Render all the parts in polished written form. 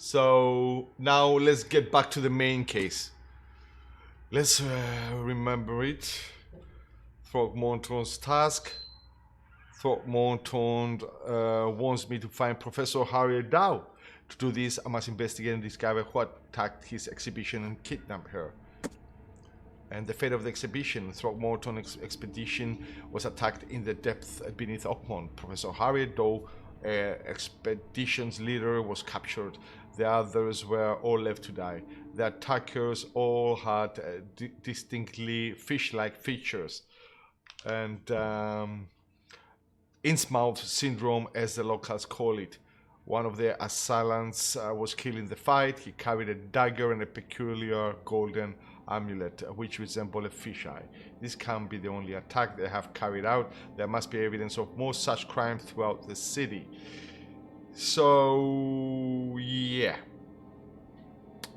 So now let's get back to the main case. Let's remember it. Throckmorton's task. Throckmorton wants me to find Professor Harriet Dow. To do this, I must investigate and discover who attacked his exhibition and kidnapped her. And the fate of the exhibition, Throckmorton's expedition was attacked in the depths beneath Oakmont. Professor Harriet Dow, expedition's leader, was captured. The others were all left to die. The attackers all had distinctly fish-like features and Innsmouth syndrome, as the locals call it. One of the assailants was killed in the fight. He carried a dagger and a peculiar golden amulet which resembled a fisheye. This can't be the only attack they have carried out. There must be evidence of more such crimes throughout the city. So yeah,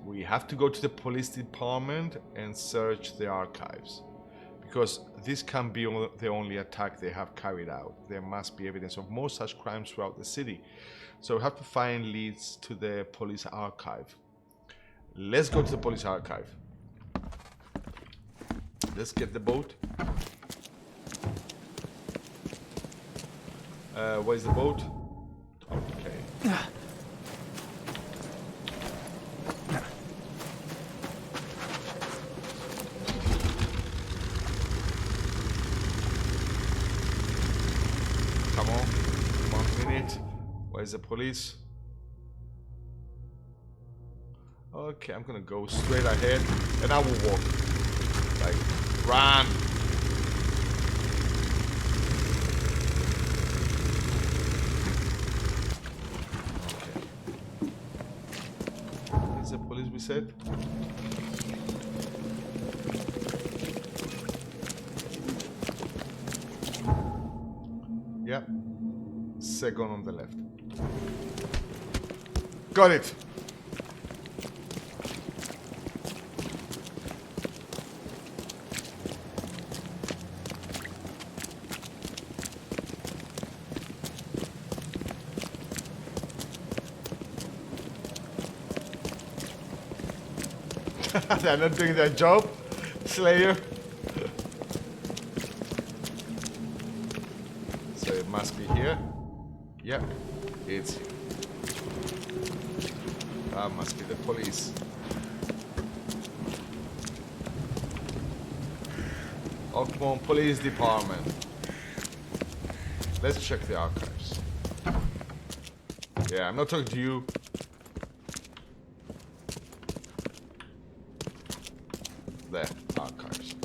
we have to go to the police department and search the archives, because this can't be the only attack they have carried out. There must be evidence of more such crimes throughout the city. So we have to find leads to the police archive. Let's go to the police archive. Let's get the boat. Where's the boat? Okay. Come on. 1 minute. Where's the police? Okay, I'm gonna go straight ahead and I will walk. Like, run! Okay. Is the police we said? Yep. Second on the left. Got it! They're not doing their job, Slayer. So it must be here. Yep, it's here. That must be the police. Oakmont Police Department. Let's check the archives. Yeah, I'm not talking to you. There, archives.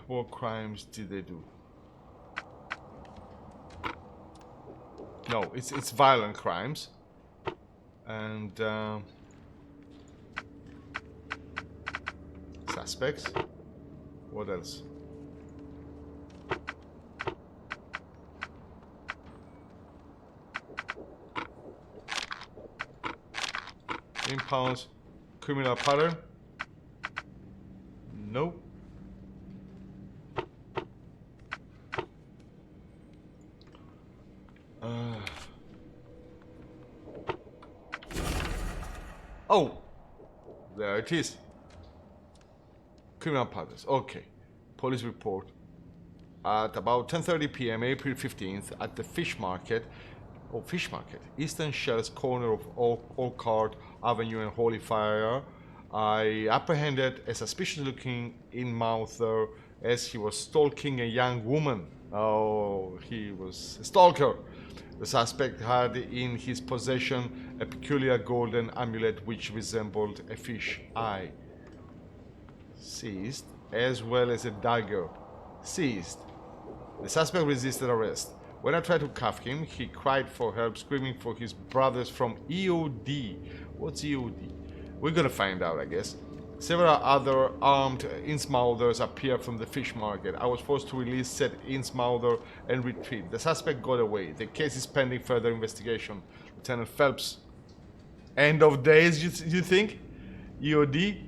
What crimes did they do? No, it's violent crimes. And suspects. What else? Impounds, criminal pattern. Nope. Oh, there it is. Criminal patterns. Okay. Police report. At about 10:30 p.m. April 15th, at the fish market, Eastern Shell's corner of Oakard Avenue and Holy Fire, I apprehended a suspicious-looking in-mouther as he was stalking a young woman. Oh, he was a stalker. The suspect had in his possession a peculiar golden amulet which resembled a fish eye. Seized, as well as a dagger. Seized. The suspect resisted arrest. When I tried to cuff him, he cried for help, screaming for his brothers from EOD. What's EOD? We're gonna find out, I guess. Several other armed Innsmouthers appeared from the fish market. I was forced to release said Innsmouther and retreat. The suspect got away. The case is pending further investigation. Lieutenant Phelps. End of days, you think? EOD?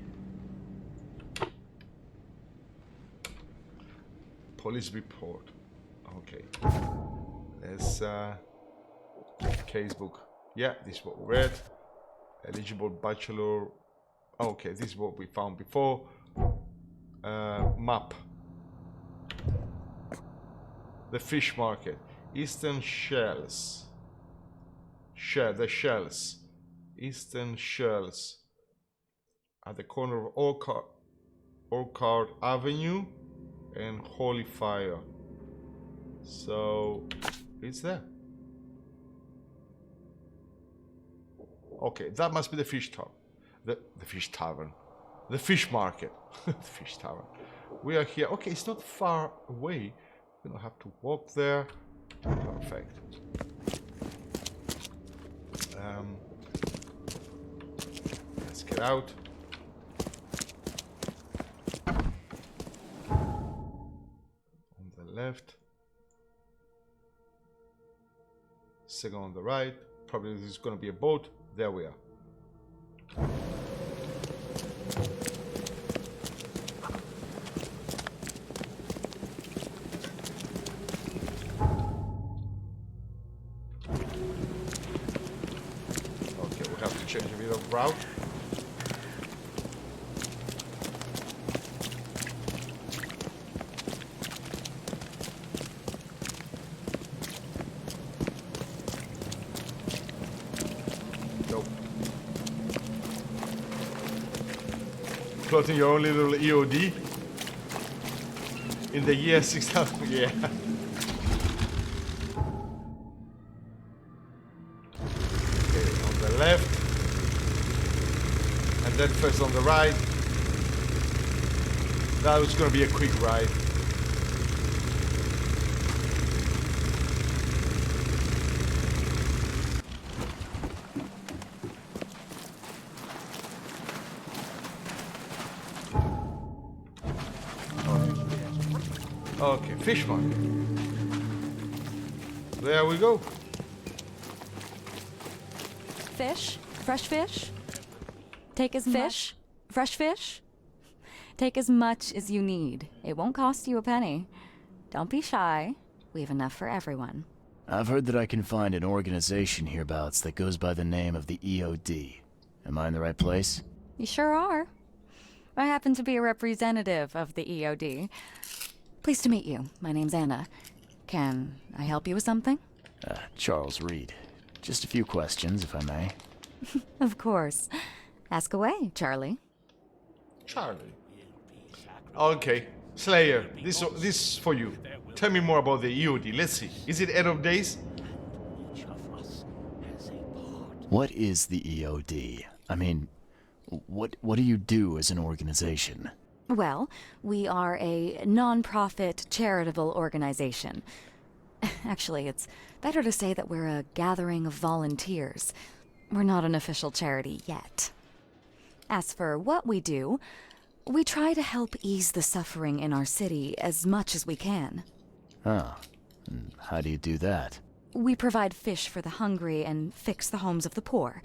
Police report. Okay. Let's Casebook. Yeah, this is what we read. Eligible bachelor. Okay, this is what we found before. Map. The fish market. Eastern shells. The shells. Eastern shells. At the corner of Orchard Avenue and Holy Fire. So it's there. Okay, that must be the fish tavern. The fish tavern. The fish market. The fish tavern. We are here. Okay, it's not far away. We don't have to walk there. Perfect. Let's get out. On the left. Second on the right. Probably this is going to be a boat. There we are. Okay, we have to change a bit of route. Plotting your own little EOD in the year 6000. Yeah. Okay, on the left, and then first on the right. That was going to be a quick ride. Okay, fish market. There we go. Fish? Fresh fish? Take as fish? Fresh fish? Take as much as you need. It won't cost you a penny. Don't be shy. We have enough for everyone. I've heard that I can find an organization hereabouts that goes by the name of the EOD. Am I in the right place? You sure are. I happen to be a representative of the EOD. Pleased to meet you. My name's Anna. Can I help you with something? Charles Reed. Just a few questions, if I may. Of course. Ask away, Charlie. Charlie. Okay, Slayer, this is for you. Tell me more about the EOD. Let's see. Is it end of days? What is the EOD? I mean, what do you do as an organization? Well, we are a non-profit charitable organization. Actually, it's better to say that we're a gathering of volunteers. We're not an official charity yet. As for what we do, we try to help ease the suffering in our city as much as we can. Oh, and how do you do that? We provide fish for the hungry and fix the homes of the poor.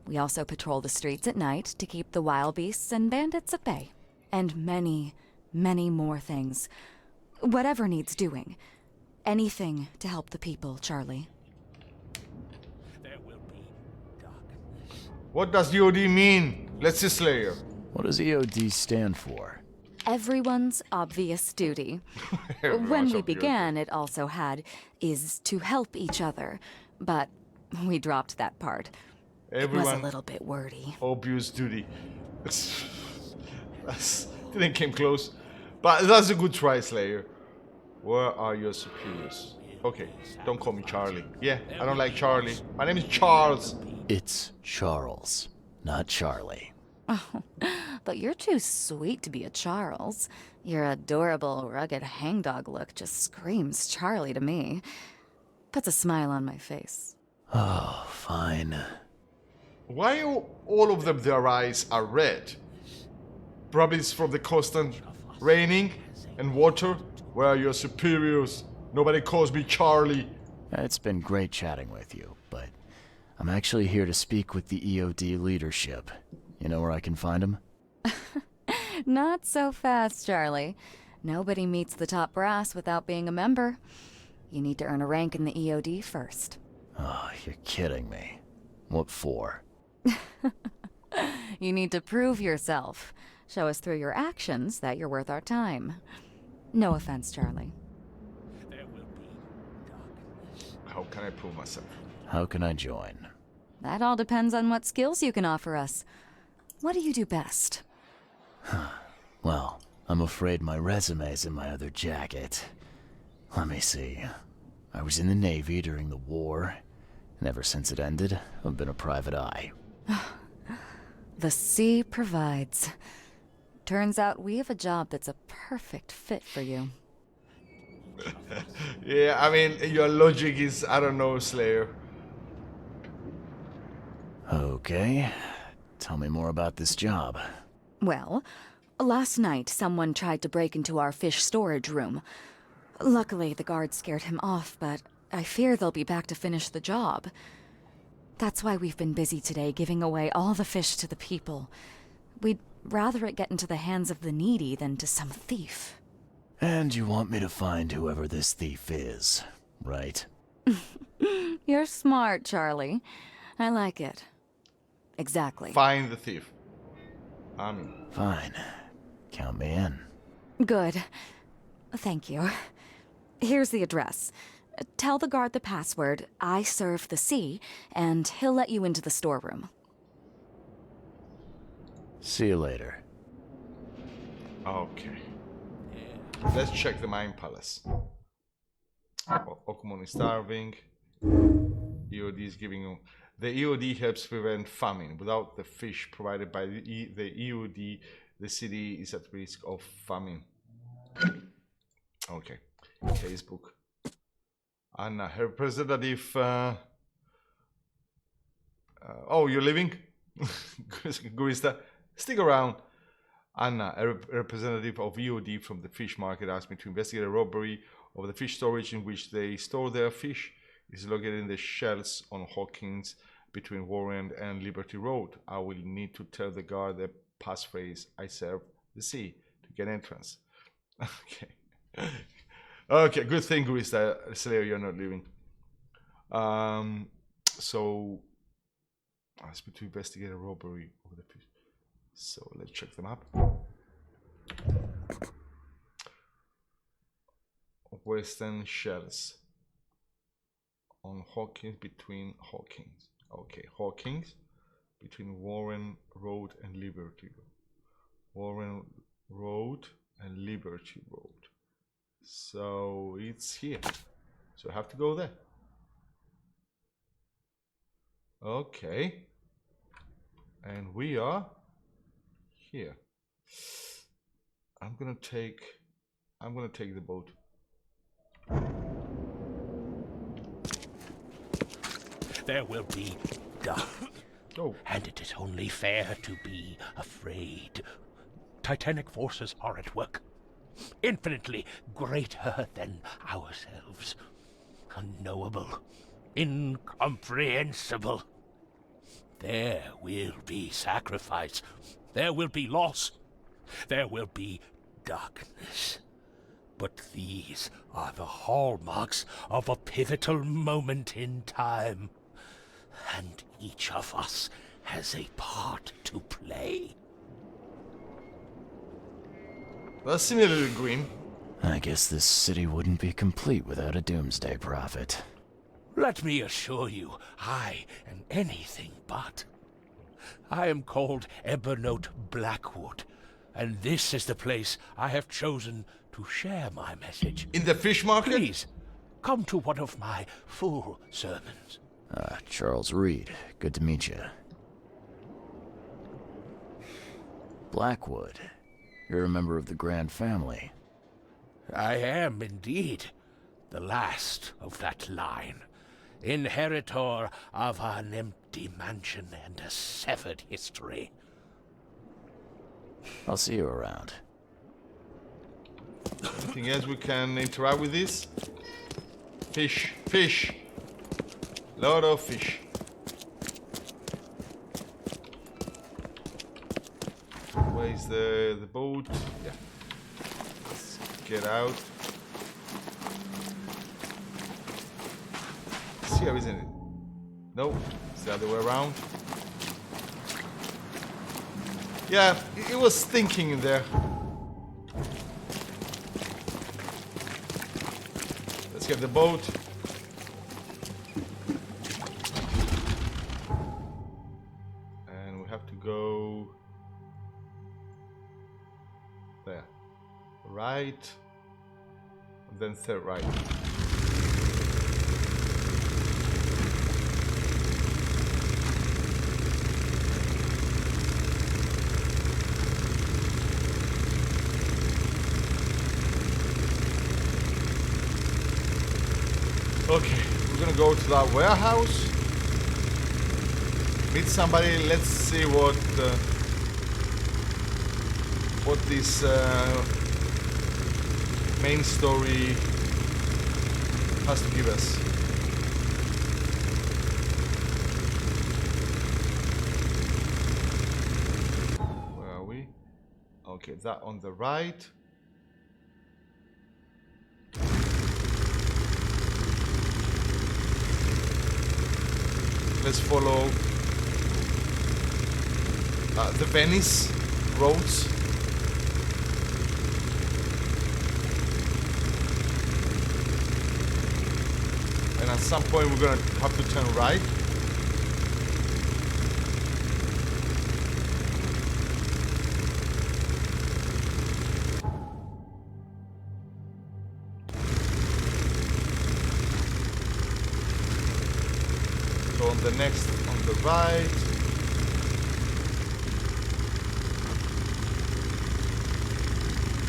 We also patrol the streets at night to keep the wild beasts and bandits at bay. And many, many more things. Whatever needs doing. Anything to help the people, Charlie. There will be darkness. What does EOD mean? Let's see, Slayer. What does EOD stand for? Everyone's obvious duty. When we began, it also had, is to help each other. But we dropped that part. It was a little bit wordy. Obvious duty. Didn't came close. But that's a good try, Slayer. Where are your superiors? Okay, don't call me Charlie. Yeah, I don't like Charlie. My name is Charles. It's Charles, not Charlie. Oh, but you're too sweet to be a Charles. Your adorable, rugged hangdog look just screams Charlie to me. Puts a smile on my face. Oh, fine. Why all of them, their eyes are red? Probably it's from the constant raining and water. Where are your superiors? Nobody calls me Charlie. It's been great chatting with you, but I'm actually here to speak with the EOD leadership. You know where I can find them? Not so fast, Charlie. Nobody meets the top brass without being a member. You need to earn a rank in the EOD first. Oh, you're kidding me. What for? You need to prove yourself. Show us through your actions that you're worth our time. No offense, Charlie. There will be darkness. How can I prove myself? How can I join? That all depends on what skills you can offer us. What do you do best? Well, I'm afraid my resume's in my other jacket. Let me see. I was in the Navy during the war, and ever since it ended, I've been a private eye. The sea provides. Turns out we have a job that's a perfect fit for you. Yeah, I mean, your logic is, I don't know, Slayer. Okay. Tell me more about this job. Well, last night someone tried to break into our fish storage room. Luckily, the guards scared him off, but I fear they'll be back to finish the job. That's why we've been busy today giving away all the fish to the people. We'd rather it get into the hands of the needy than to some thief. And you want me to find whoever this thief is, right? You're smart, Charlie. I like it. Exactly. Find the thief. I mean, Fine. Count me in. Good. Thank you. Here's the address. Tell the guard the password, I serve the sea, and he'll let you into the storeroom. See you later. okay. Let's check the mine palace. Oakmont is starving. EOD is giving you. The EOD helps prevent famine. Without the fish provided by the EOD, the city is at risk of famine. Okay. Facebook. Anna, her representative. Oh, you're leaving? Gurista, stick around. Anna, a representative of EOD from the fish market, asked me to investigate a robbery of the fish storage in which they store their fish. It's located in the shells on Hawkins between Warren and Liberty Road. I will need to tell the guard the passphrase, I serve the sea, to get entrance. Okay. Okay, good thing, Gurista, Slayer, you're not leaving. So, ask me to investigate a robbery of the fish. So, let's check the map. Western shells on Hawkins between Hawkins. Okay, Hawkins between Warren Road and Liberty Road. Warren Road and Liberty Road. So it's here. So I have to go there. Okay. And we are here. I'm gonna take the boat. There will be dark. Oh. And it is only fair to be afraid. Titanic forces are at work. Infinitely greater than ourselves. Unknowable. Incomprehensible. There will be sacrifice. There will be loss. There will be darkness. But these are the hallmarks of a pivotal moment in time. And each of us has a part to play. That seemed a little grim. I guess this city wouldn't be complete without a doomsday prophet. Let me assure you, I am anything but. I am called Ebenote Blackwood, and this is the place I have chosen to share my message. In the fish market? Please, come to one of my full sermons. Charles Reed. Good to meet you. Blackwood. You're a member of the Grand Family. I am indeed the last of that line. Inheritor of an empty mansion and a severed history. I'll see you around. Anything else we can interact with this? Fish. Fish. Lot of fish. Where's the boat? Yeah. Let's get out. It's here, isn't it? No, it's the other way around. Yeah, it was thinking in there. Let's get the boat. And we have to go there. Right. And then third right. Okay, we're gonna go to that warehouse, meet somebody. Let's see what this main story has to give us. Where are we? Okay, that on the right. Let's follow the Venice roads. And at some point we're gonna have to turn right. So on the next, on the right.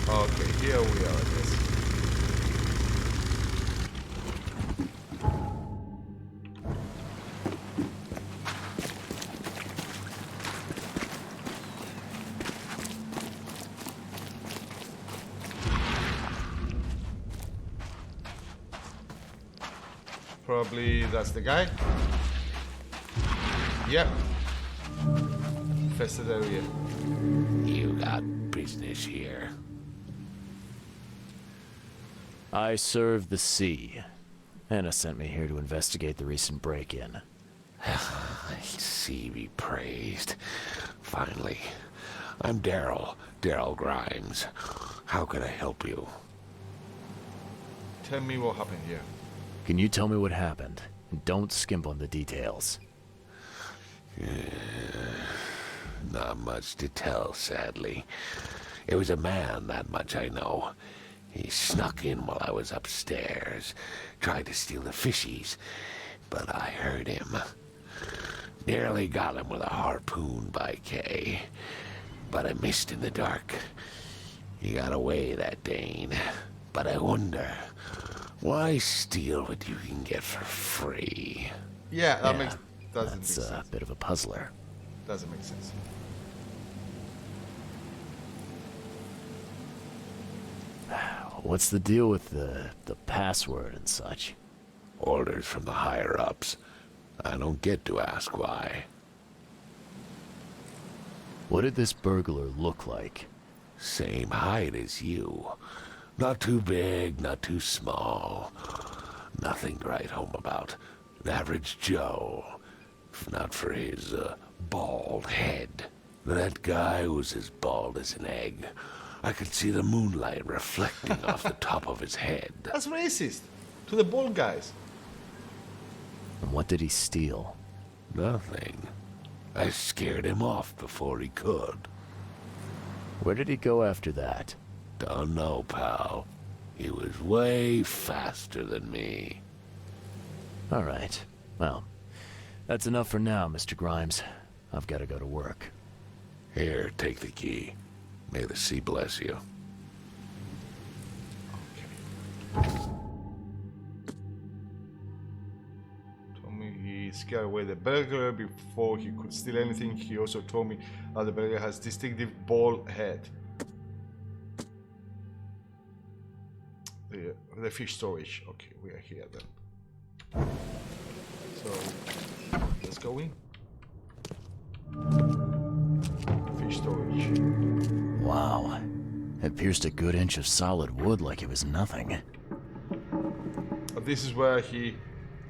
Okay, here we are, I guess. Probably that's the guy. Yep. Infested area. You got business here. I serve the sea. Anna sent me here to investigate the recent break-in. Sea be praised. Finally. I'm Daryl Grimes. How can I help you? Tell me what happened here. Can you tell me what happened? And don't skimp on the details. Not much to tell, sadly. It was a man, that much I know. He snuck in while I was upstairs, tried to steal the fishies, but I heard him. Nearly got him with a harpoon by Kay, but I missed in the dark. He got away, that Dane, but I wonder, why steal what you can get for free? Yeah, that Yeah, doesn't that's make a sense. bit of a puzzler. Doesn't make sense. What's the deal with the password and such? Orders from the higher-ups. I don't get to ask why. What did this burglar look like? Same height as you. Not too big, not too small. Nothing to write home about. An average Joe. If not for his bald head. That guy was as bald as an egg. I could see the moonlight reflecting off the top of his head. That's racist. To the bald guys. And what did he steal? Nothing. I scared him off before he could. Where did he go after that? Don't know, pal. He was way faster than me. All right. Well, that's enough for now, Mr. Grimes. I've got to go to work. Here, take the key. May the sea bless you. Told me he scared away the burglar before he could steal anything. He also told me that the burglar has distinctive bald head. The fish storage. Okay, we are here then. So let's go in. Fish storage. Wow. It pierced a good inch of solid wood like it was nothing. But this is where he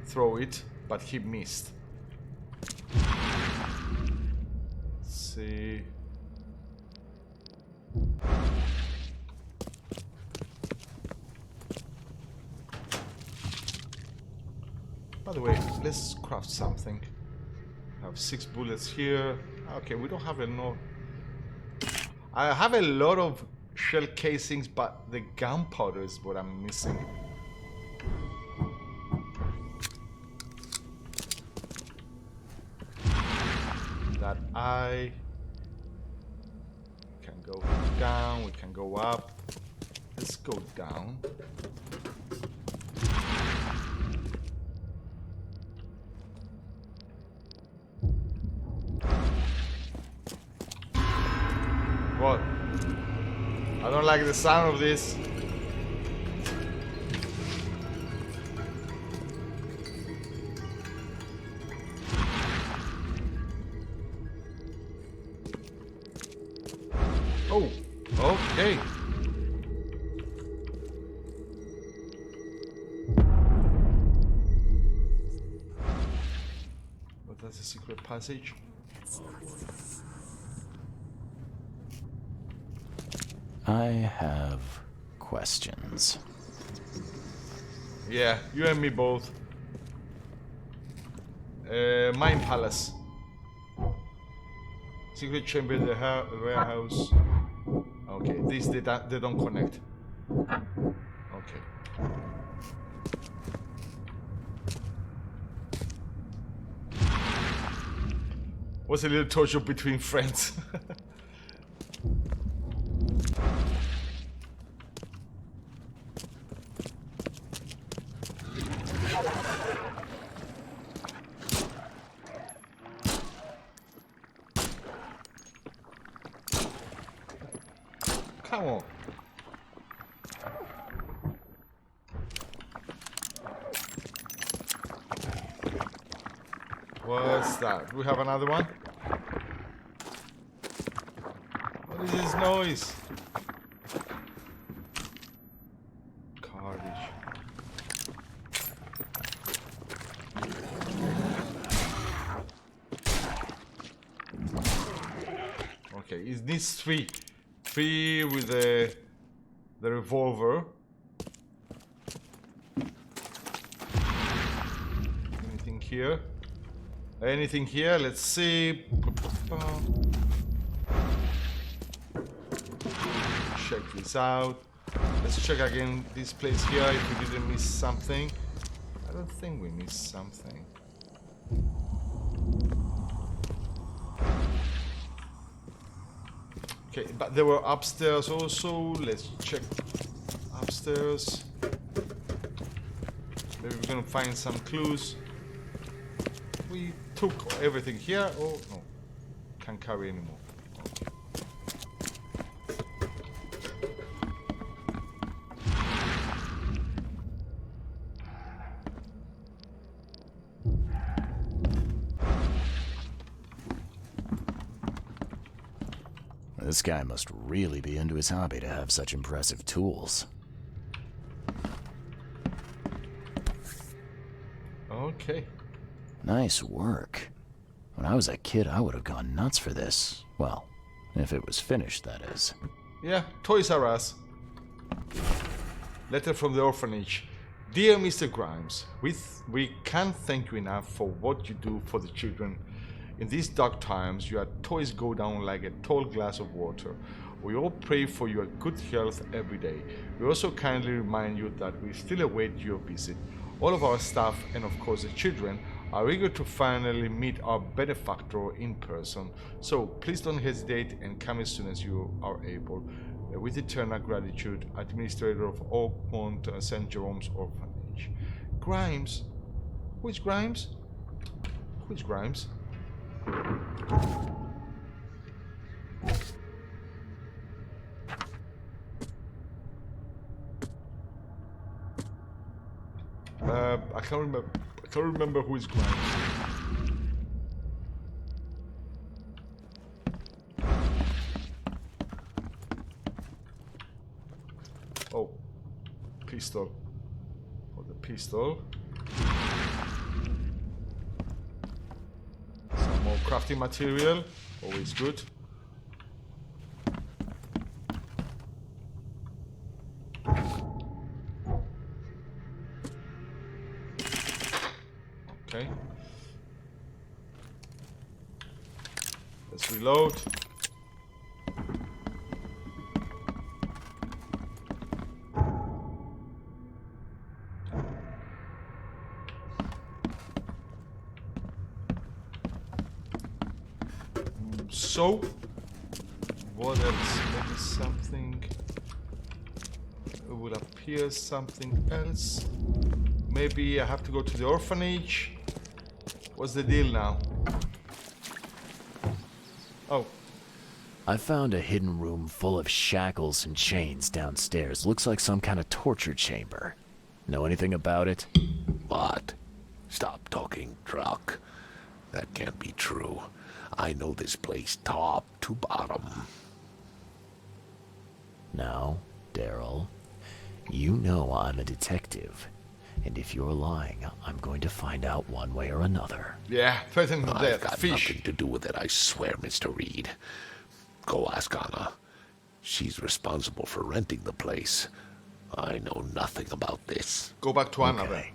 threw it, but he missed. see. By the way, let's craft something. I have 6 bullets here. Okay, we don't have enough. I have a lot of shell casings, but the gunpowder is what I'm missing. That I can go down, we can go up. Let's go down. What? I don't like the sound of this. Oh, okay. But that's a secret passage. I have questions. Yeah, you and me both. Mine Palace. Secret chamber in the warehouse. Okay, these they don't connect. Okay. What's a little torture between friends? Come on. What's that? Do we have another one? What is this noise? Carnage. Okay, it needs 3. 3 with the revolver. Anything here? Anything here? Let's see. Check this out. Let's check again this place here if we didn't miss something. I don't think we missed something. Okay, but they were upstairs also. Let's check upstairs. Maybe we're gonna find some clues. We took everything here. Oh no, can't carry anymore. This guy must really be into his hobby to have such impressive tools. Okay. Nice work. When I was a kid, I would have gone nuts for this. Well, if it was finished, that is. Yeah, Toys R Us. Letter from the orphanage. Dear Mr. Grimes, we can't thank you enough for what you do for the children. In these dark times, your toys go down like a tall glass of water. We all pray for your good health every day. We also kindly remind you that we still await your visit. All of our staff, and of course the children, are eager to finally meet our benefactor in person. So please don't hesitate and come as soon as you are able. With eternal gratitude, Administrator of Oakmont St. Jerome's Orphanage. Grimes? Who is Grimes? Who is Grimes? I can't remember who is Grimes. Oh, pistol. For the pistol. Some more crafting material. Always good. Okay. Let's reload. So, what else? Maybe something. It will appear something else. Maybe I have to go to the orphanage. What's the deal now? Oh. I found a hidden room full of shackles and chains downstairs. Looks like some kind of torture chamber. Know anything about it? What? Stop talking drunk. That can't be true. I know this place top to bottom. Now, Daryl, you know I'm a detective. And if you're lying, I'm going to find out one way or another. Yeah, threaten to I've death. got Fish. nothing to do with it, I swear, Mr. Reed. Go ask Anna. She's responsible for renting the place. I know nothing about this. Go back to Anna then. Okay.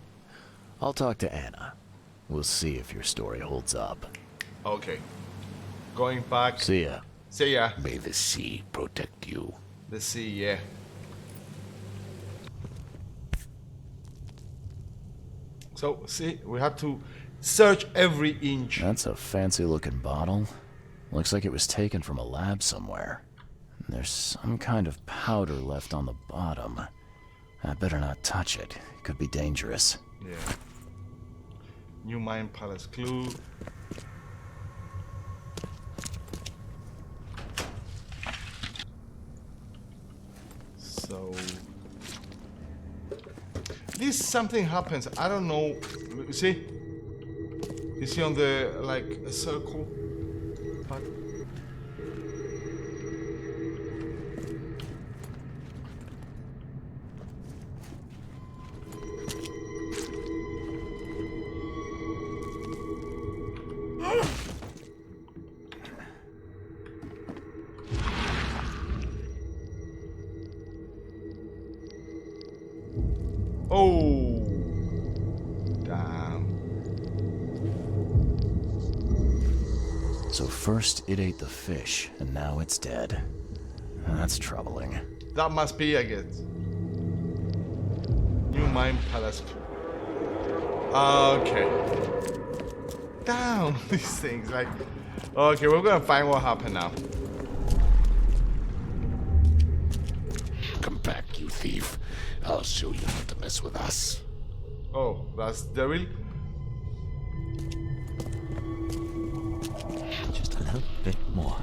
I'll talk to Anna. We'll see if your story holds up. Okay. Going back. See ya. See ya. May the sea protect you. The sea, yeah. So, see, we have to search every inch. That's a fancy-looking bottle. Looks like it was taken from a lab somewhere. There's some kind of powder left on the bottom. I better not touch it. It could be dangerous. Yeah. New Mine Palace clue. So this something happens. I don't know. You see? You see on the like a circle? But oh, damn. So first it ate the fish, and now it's dead. That's troubling. That must be, I guess. New Mine Palace. Okay. Down these things, like. Okay, we're gonna find what happened now. Come back, you thief. I'll show you how to mess with us. Oh, that's Daryl. Just a little bit more.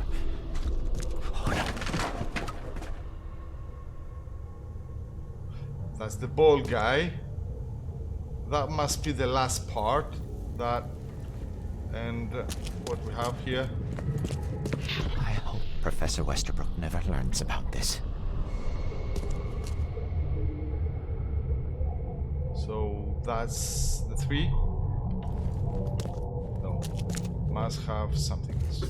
That's the bald guy. That must be the last part. That and what we have here. I hope Professor Westerbrook never learns about this. So that's the three. No, must have something else.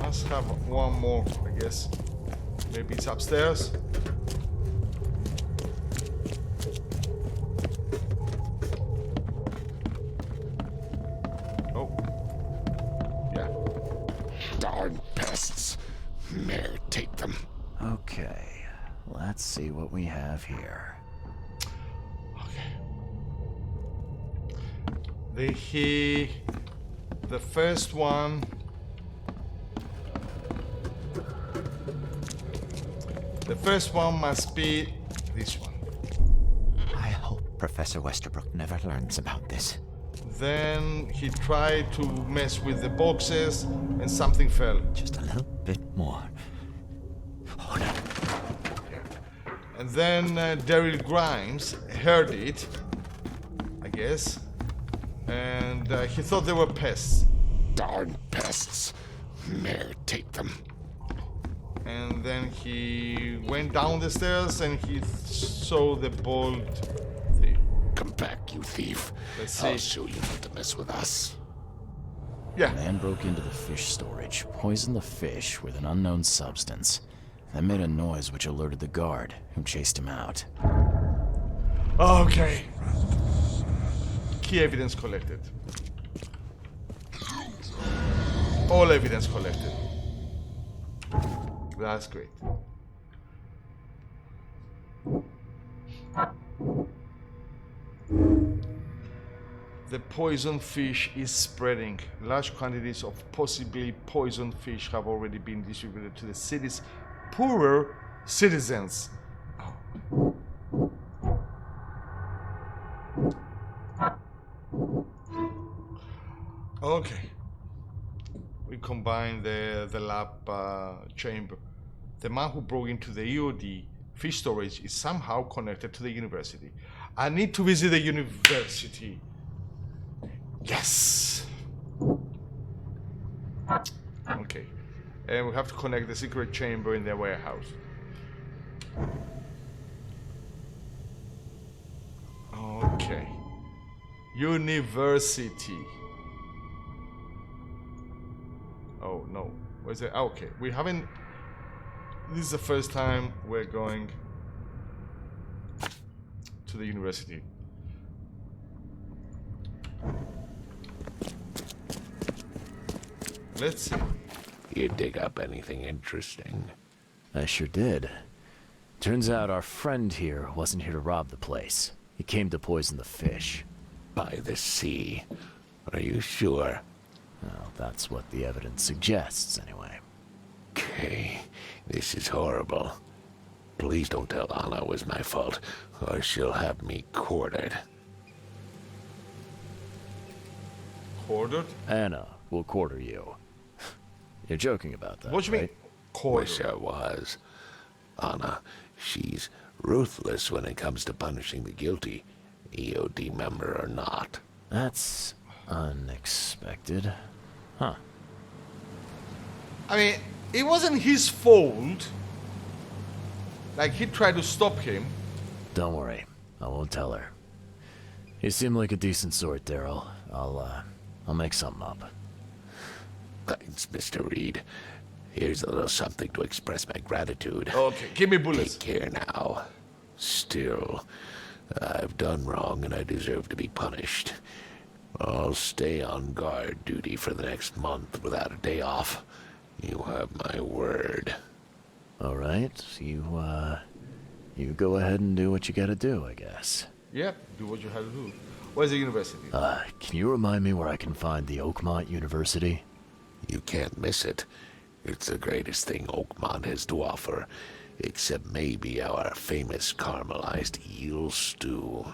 Must have one more, I guess. Maybe it's upstairs. Oh. Yeah. Darn pests. Mayor, take them. Okay, let's see what we have here. Okay. The first one. The first one must be this one. I hope Professor Westerbrook never learns about this. Then he tried to mess with the boxes and something fell. Just a little bit more. And then Daryl Grimes heard it, I guess, and he thought they were pests. Darn pests. There, take them. And then he went down the stairs and he saw the bold thief. Come back, you thief. Let's I'll see. show you not to mess with us. Yeah. Man broke into the fish storage, poisoned the fish with an unknown substance, then made a noise which alerted the guard, who chased him out. Okay. Key evidence collected. All evidence collected. That's great. The poison fish is spreading. Large quantities of possibly poisoned fish have already been distributed to the city's poorer citizens. Okay. We combine the lab chamber. The man who broke into the EOD fish storage is somehow connected to the university. I need to visit the university. Yes. Okay. And we have to connect the secret chamber in the warehouse. Okay. University. Oh no. Where's it? Okay. We haven't. This is the first time we're going to the university. Let's see. You dig up anything interesting? I sure did. Turns out our friend here wasn't here to rob the place. He came to poison the fish. By the sea. Are you sure? Well, that's what the evidence suggests, anyway. Okay, this is horrible. Please don't tell Anna it was my fault, or she'll have me quartered. Quartered? Anna will quarter you. You're joking about that, What do you mean? right? Wish Quartered. I was. Anna, she's ruthless when it comes to punishing the guilty, EOD member or not. That's unexpected. Huh. I mean, it wasn't his fault. Like, he tried to stop him. Don't worry. I won't tell her. You seem like a decent sort, Daryl. I'll make something up. Thanks, Mr. Reed. Here's a little something to express my gratitude. Okay, give me bullets. Take care now. Still, I've done wrong and I deserve to be punished. I'll stay on guard duty for the next month without a day off. You have my word. All right. You go ahead and do what you gotta do, I guess. Yep, do what you had to do. Where's the university? Can you remind me where I can find the Oakmont University? You can't miss it. It's the greatest thing Oakmont has to offer, except maybe our famous caramelized eel stew.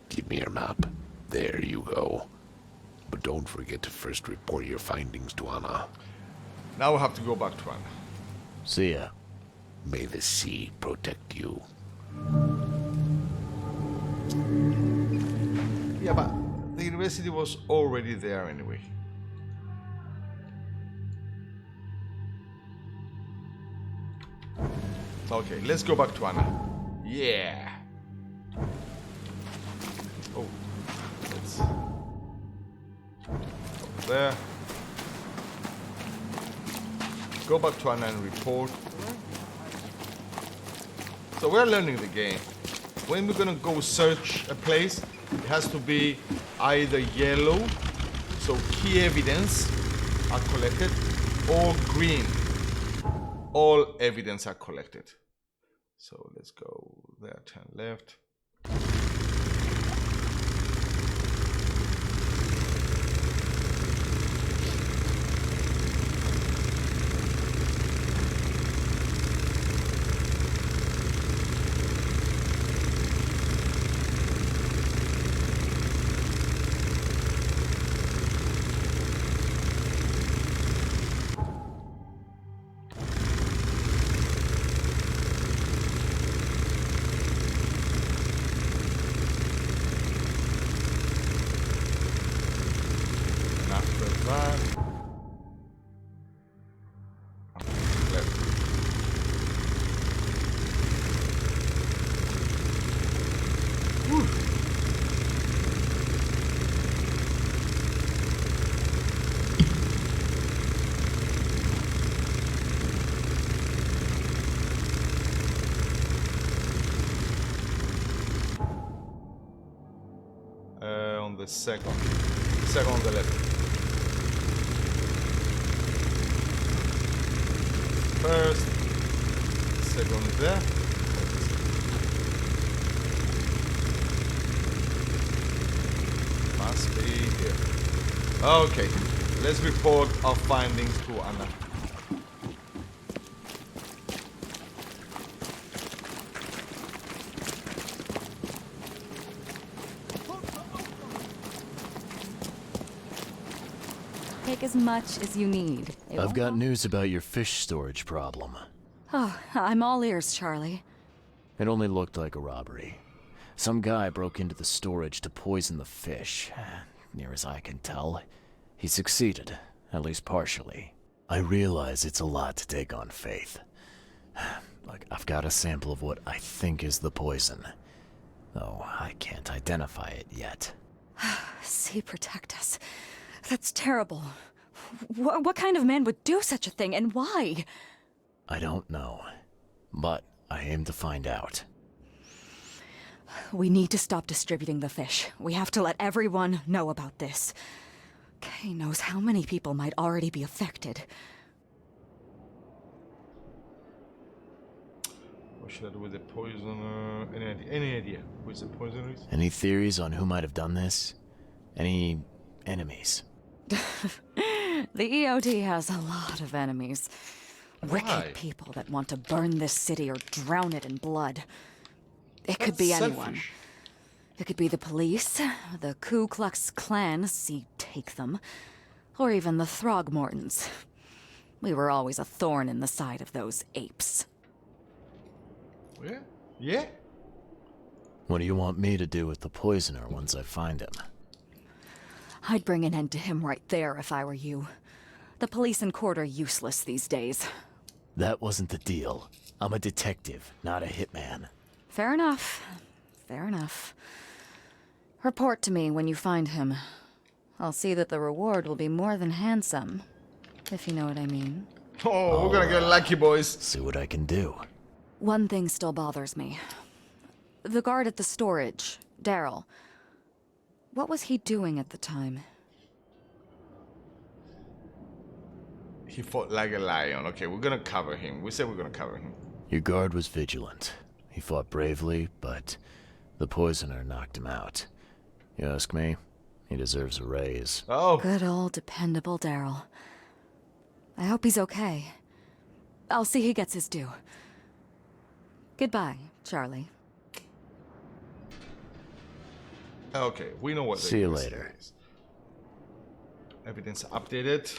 Give me your map. There you go. But don't forget to first report your findings to Anna. Now we have to go back to Anna. See ya. May the sea protect you. Yeah, but the university was already there anyway. Okay, let's go back to Anna. Yeah. Oh, let's over there. Go back to Anna and report. So we're learning the game. When we're gonna go search a place, it has to be either yellow, so key evidence are collected, or green. All evidence are collected. So let's go there, turn left. a second. Second on the left. First. Second there. Must be here. Okay. Let's report our findings to Anna. Take as much as you need. I've got news about your fish storage problem. Oh, I'm all ears, Charlie. It only looked like a robbery. Some guy broke into the storage to poison the fish. Near as I can tell, he succeeded, at least partially. I realize it's a lot to take on faith. Look, I've got a sample of what I think is the poison, though I can't identify it yet. See, protect us. That's terrible. What kind of man would do such a thing, and why? I don't know, but I aim to find out. We need to stop distributing the fish. We have to let everyone know about this. Kay knows how many people might already be affected. What should I do with the poisoner? Any idea who is the poisoner is? Any theories on who might have done this? Any enemies? The EOD has a lot of enemies. Why? Wicked people that want to burn this city or drown it in blood. It could be anyone. Selfish. It could be the police, the Ku Klux Klan, see, take them, or even the Throgmortons. We were always a thorn in the side of those apes. Yeah? Yeah? What do you want me to do with the poisoner once I find him? I'd bring an end to him right there if I were you. The police and court are useless these days. That wasn't the deal. I'm a detective, not a hitman. Fair enough. Fair enough. Report to me when you find him. I'll see that the reward will be more than handsome, if you know what I mean. Oh, we're gonna get lucky, boys. See what I can do. One thing still bothers me. The guard at the storage, Daryl. What was he doing at the time? He fought like a lion. Okay, we're gonna cover him. We said we're gonna cover him. Your guard was vigilant. He fought bravely, but the poisoner knocked him out. You ask me, he deserves a raise. Oh, Good old dependable Daryl. I hope he's okay. I'll see he gets his due. Goodbye, Charlie. okay. We know what. the See you university later. is. Evidence updated.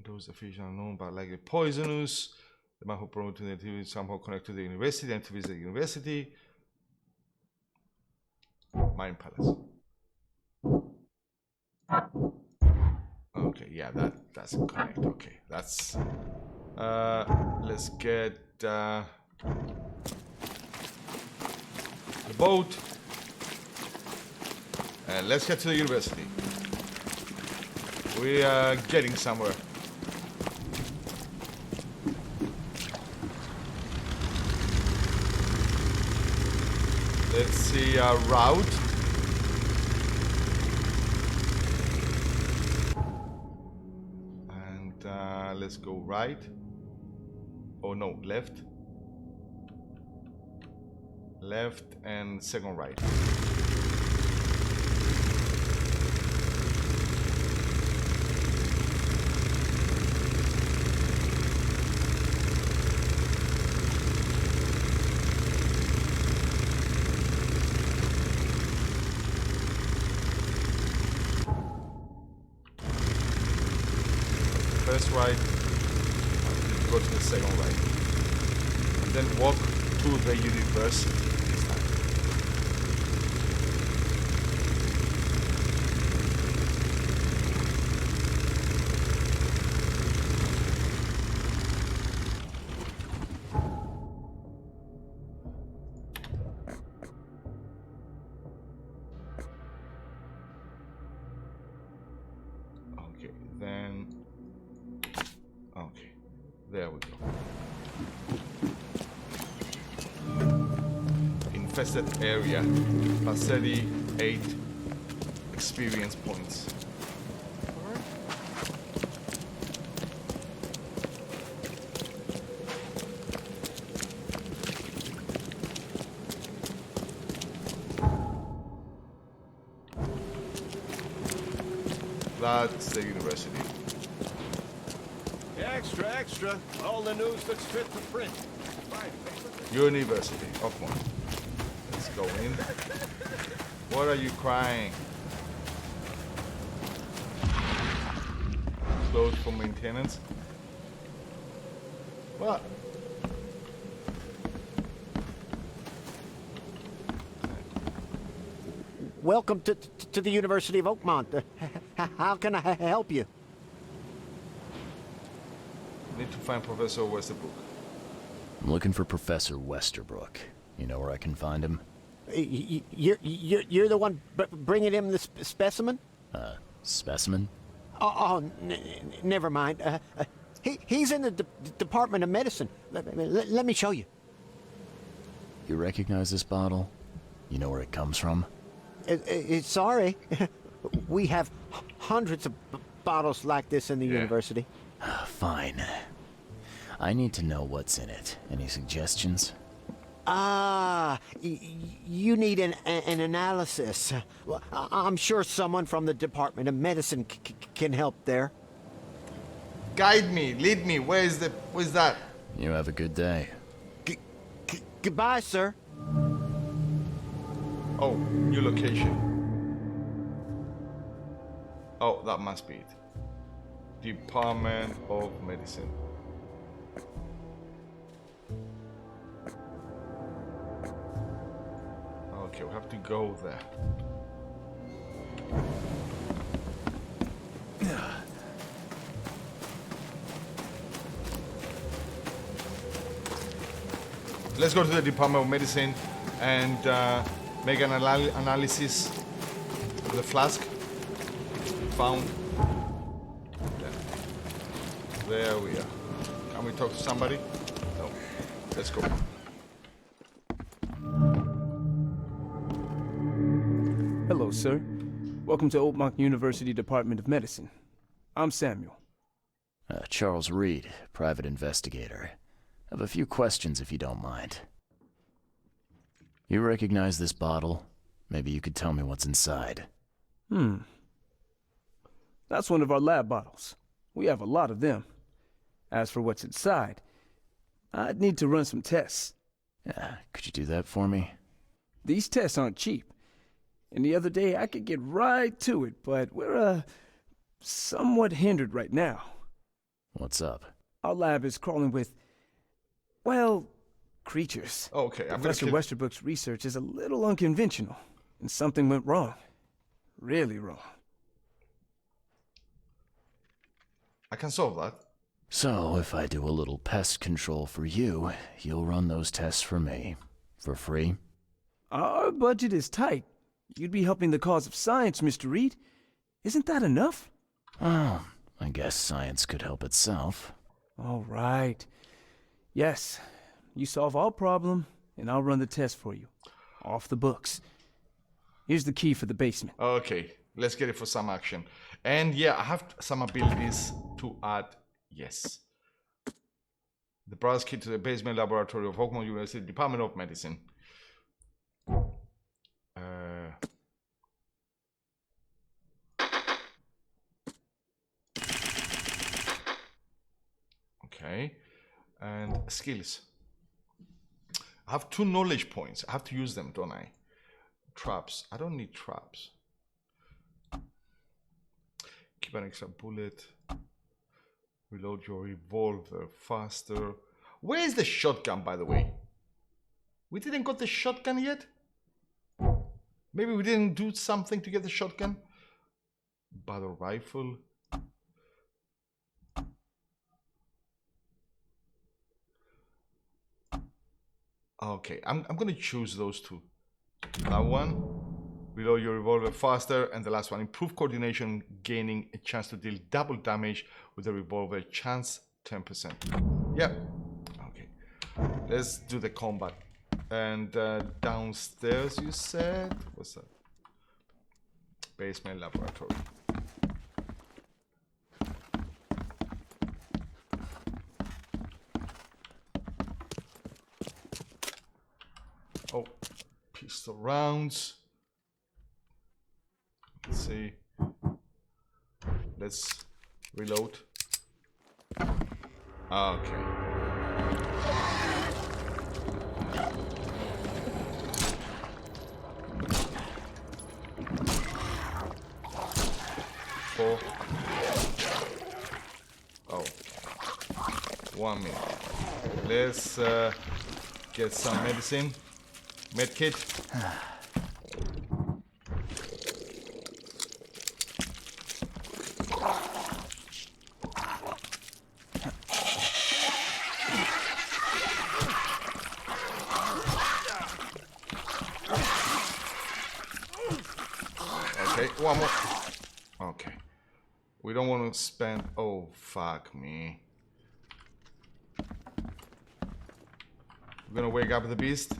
Those officials are known but likely poisonous. The man who promoted the activity is somehow connected to the university and to visit the university. Mind Palace. Okay, yeah, that's correct. Okay, that's. Let's get the boat and let's head to the university. We are getting somewhere. Let's see our route. And let's go right. Oh no, left. Left and second right. First right, and go to the second right, and then walk to the university this time. Okay, then. Okay, there we go. In infested area. Plus 38 experience points. That's the university. Extra, extra. All the news looks fit for print. University, Oakmont. Let's go in. What are you crying? Closed for maintenance. What? Welcome to the University of Oakmont. How can I help you? Need to find Professor Westerbrook. I'm looking for Professor Westerbrook. You know where I can find him? You're the one bringing him the specimen? Specimen? Never mind. He's in the Department of Medicine. Let me show you. You recognize this bottle? You know where it comes from? Sorry. We have hundreds of bottles like this in the university. Fine. I need to know what's in it. Any suggestions? You need an analysis. Well, I'm sure someone from the Department of Medicine can help there. Guide me, lead me. Where's that? You have a good day. Goodbye, sir. Oh, new location. Oh, that must be it. Department of Medicine. Okay, we have to go there. Let's go to the Department of Medicine and make an analysis of the flask found. There we are. Can we talk to somebody? No. Let's go. Hello, sir. Welcome to Oakmont University Department of Medicine. I'm Samuel. Charles Reed, private investigator. I have a few questions if you don't mind. You recognize this bottle? Maybe you could tell me what's inside. That's one of our lab bottles. We have a lot of them. As for what's inside, I'd need to run some tests. Could you do that for me? These tests aren't cheap. And the other day I could get right to it, but we're, somewhat hindered right now. What's up? Our lab is crawling with, well, creatures. Okay, Professor Westerbrook's research is a little unconventional, and something went wrong. Really wrong. I can solve that. So, if I do a little pest control for you, you'll run those tests for me. For free? Our budget is tight. You'd be helping the cause of science, Mr. Reed. Isn't that enough? Oh, I guess science could help itself. All right. Yes, you solve our problem, and I'll run the test for you. Off the books. Here's the key for the basement. Okay, let's get it for some action. And yeah, I have some abilities to add. Yes. The browse key to the basement laboratory of Oakmont University Department of Medicine. Okay. And skills. I have 2 knowledge points. I have to use them, don't I? Traps. I don't need traps. Keep an extra bullet. Reload your revolver faster. Where is the shotgun, by the way? We didn't got the shotgun yet? Maybe we didn't do something to get the shotgun? Battle rifle. Okay, I'm gonna choose those 2. That one, reload your revolver faster, and the last one, improve coordination, gaining a chance to deal double damage with the revolver, chance 10%. Yep. Okay, let's do the combat. And downstairs, you said? What's that? Basement laboratory. Oh, pistol rounds. Let's see. Let's reload. Okay. Four. Oh. 1 minute. Let's get some medicine. Medkit. Okay, one more. Okay. We don't want to spend... Oh, fuck me. We're gonna wake up the beast.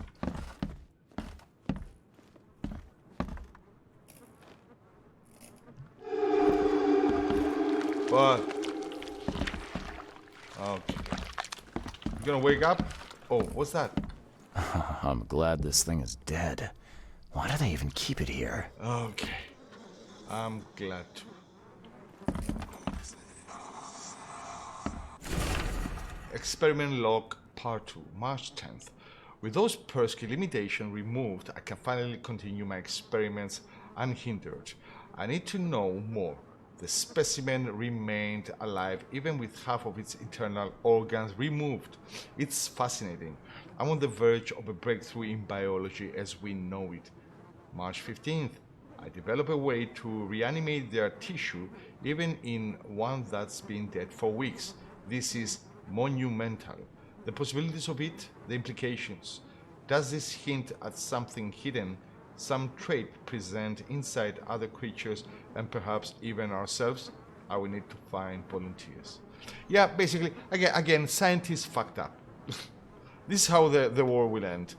But... Okay. You gonna wake up? Oh, what's that? I'm glad this thing is dead. Why do they even keep it here? Okay. I'm glad to. Experiment log part 2, March 10th. With those Persky limitations removed, I can finally continue my experiments unhindered. I need to know more. The specimen remained alive even with half of its internal organs removed. It's fascinating. I'm on the verge of a breakthrough in biology as we know it. March 15th. I develop a way to reanimate their tissue even in one that's been dead for weeks. This is monumental. The possibilities of it, the implications. Does this hint at something hidden, some trait present inside other creatures and perhaps even ourselves? I will need to find volunteers. Yeah, basically, again, scientists fucked up. This is how the war will end.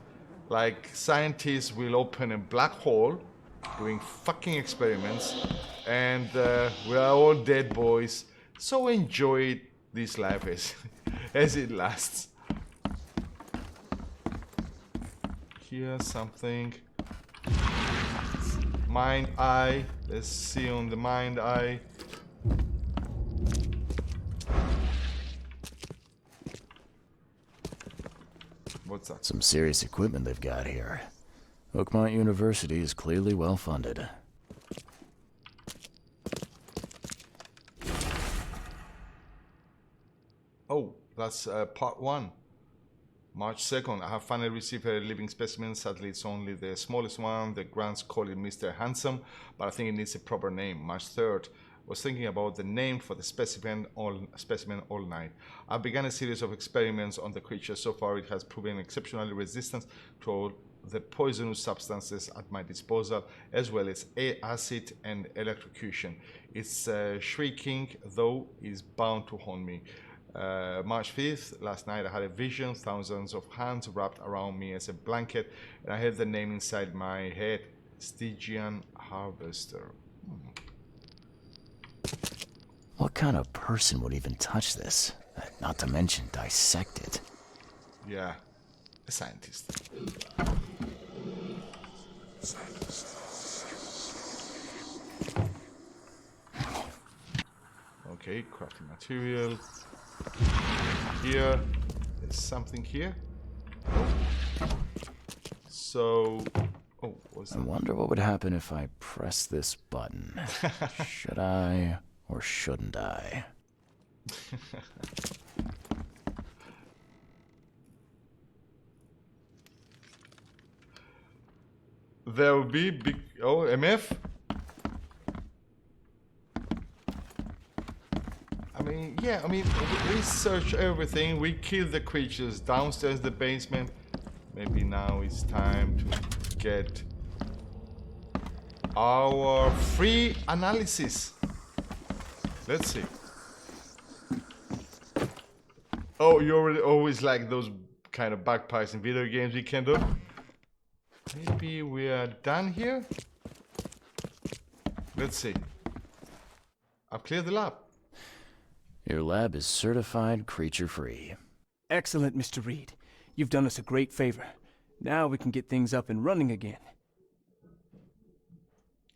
Like, scientists will open a black hole, doing fucking experiments, and we are all dead boys. So enjoy this life as it lasts. Here's something. Mind eye. Let's see on the mind eye. What's that? Some serious equipment they've got here. Oakmont University is clearly well funded. Oh, that's part 1. March 2nd, I have finally received a living specimen. Sadly, it's only the smallest one. The grants call it Mr. Handsome, but I think it needs a proper name. March 3rd, I was thinking about the name for the specimen all night. I began a series of experiments on the creature. So far, it has proven exceptionally resistant to all the poisonous substances at my disposal, as well as acid and electrocution. Its shrieking, though, is bound to haunt me. March 5th, last night I had a vision, thousands of hands wrapped around me as a blanket, and I heard the name inside my head, Stygian Harvester. What kind of person would even touch this? Not to mention dissect it. Yeah, a scientist. Okay, crafting material. Here, there's something here. So, oh, what's that? I wonder what would happen if I press this button. Should I or shouldn't I? There will be big... Oh, MF? Yeah, I mean, we search everything, we kill the creatures downstairs the basement. Maybe now it's time to get our free analysis. Let's see. Oh, you already always like those kind of backpacks in video games, you can do? Maybe we are done here? Let's see. I've cleared the lab. Your lab is certified creature-free. Excellent, Mr. Reed. You've done us a great favor. Now we can get things up and running again.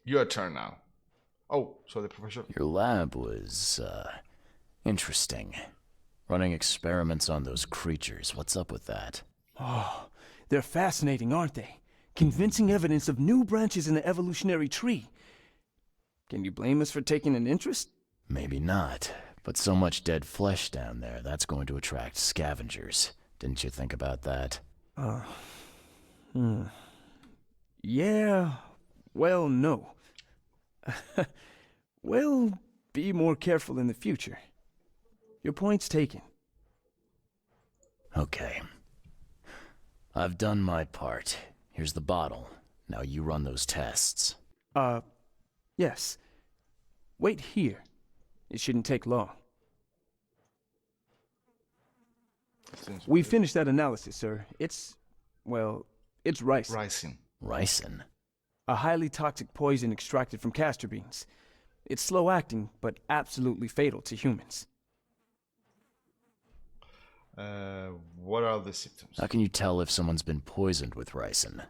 Your turn now. Oh, so the professor... Your lab was, interesting. Running experiments on those creatures. What's up with that? Oh, they're fascinating, aren't they? Convincing evidence of new branches in the evolutionary tree. Can you blame us for taking an interest? Maybe not. But so much dead flesh down there, that's going to attract scavengers. Didn't you think about that? Yeah, well, no. We'll be more careful in the future. Your point's taken. Okay. I've done my part. Here's the bottle. Now you run those tests. Yes. Wait here. It shouldn't take long. We finished that analysis, sir. It's ricin. Ricin. Ricin? A highly toxic poison extracted from castor beans. It's slow-acting, but absolutely fatal to humans. What are the symptoms? How can you tell if someone's been poisoned with ricin?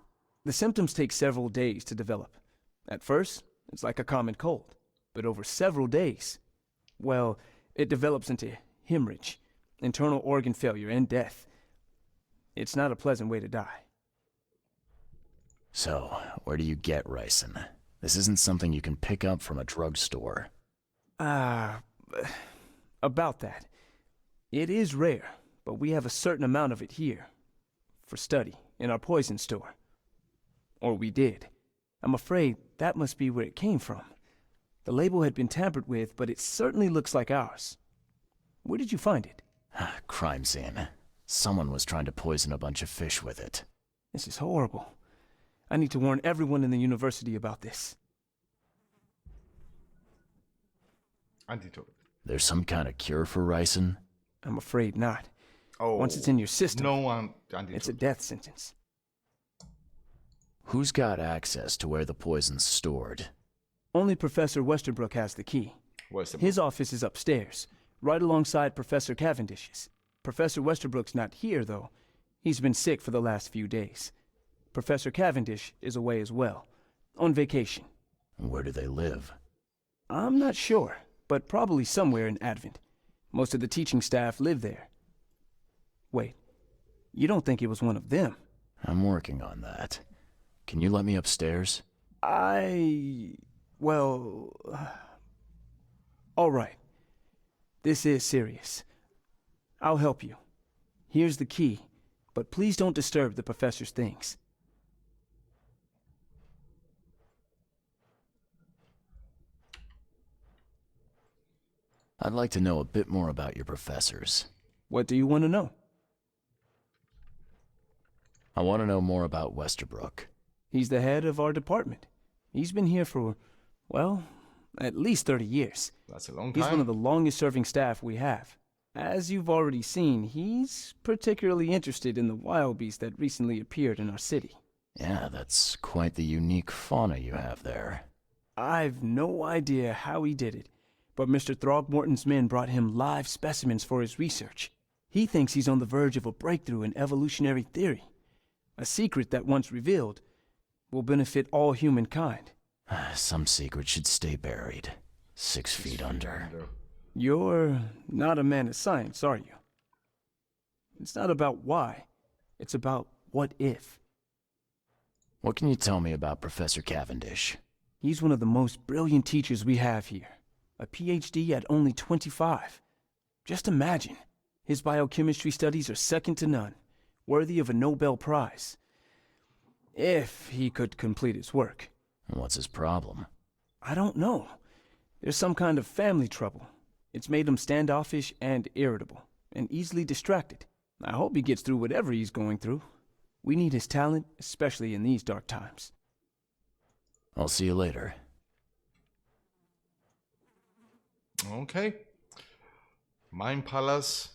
The symptoms take several days to develop. At first, it's like a common cold. But over several days, well, it develops into hemorrhage, internal organ failure, and death. It's not a pleasant way to die. So, where do you get ricin? This isn't something you can pick up from a drugstore. About that. It is rare, but we have a certain amount of it here. For study, in our poison store. Or we did. I'm afraid that must be where it came from. The label had been tampered with, but it certainly looks like ours. Where did you find it? Crime scene. Someone was trying to poison a bunch of fish with it. This is horrible. I need to warn everyone in the university about this. Antidote. There's some kind of cure for ricin? I'm afraid not. Oh. Once it's in your system, No one. Antidote. it's a death sentence. Who's got access to where the poison's stored? Only Professor Westerbrook has the key. Where's the His office is upstairs, right alongside Professor Cavendish's. Professor Westerbrook's not here, though. He's been sick for the last few days. Professor Cavendish is away as well, on vacation. Where do they live? I'm not sure, but probably somewhere in Advent. Most of the teaching staff live there. Wait, you don't think it was one of them? I'm working on that. Can you let me upstairs? Well... all right. This is serious. I'll help you. Here's the key, but please don't disturb the professor's things. I'd like to know a bit more about your professors. What do you want to know? I want to know more about Westerbrook. He's the head of our department. He's been here for, well, at least 30 years. That's a long time. He's one of the longest-serving staff we have. As you've already seen, he's particularly interested in the wild beast that recently appeared in our city. Yeah, that's quite the unique fauna you have there. I've no idea how he did it, but Mr. Throgmorton's men brought him live specimens for his research. He thinks he's on the verge of a breakthrough in evolutionary theory. A secret that, once revealed, will benefit all humankind. Some secret should stay buried. 6 feet under. You're not a man of science, are you? It's not about why. It's about what if. What can you tell me about Professor Cavendish? He's one of the most brilliant teachers we have here. A PhD at only 25. Just imagine. His biochemistry studies are second to none. Worthy of a Nobel Prize. If he could complete his work. What's his problem? I don't know. There's some kind of family trouble. It's made him standoffish and irritable, and easily distracted. I hope he gets through whatever he's going through. We need his talent, especially in these dark times. I'll see you later. Okay. Mind Palace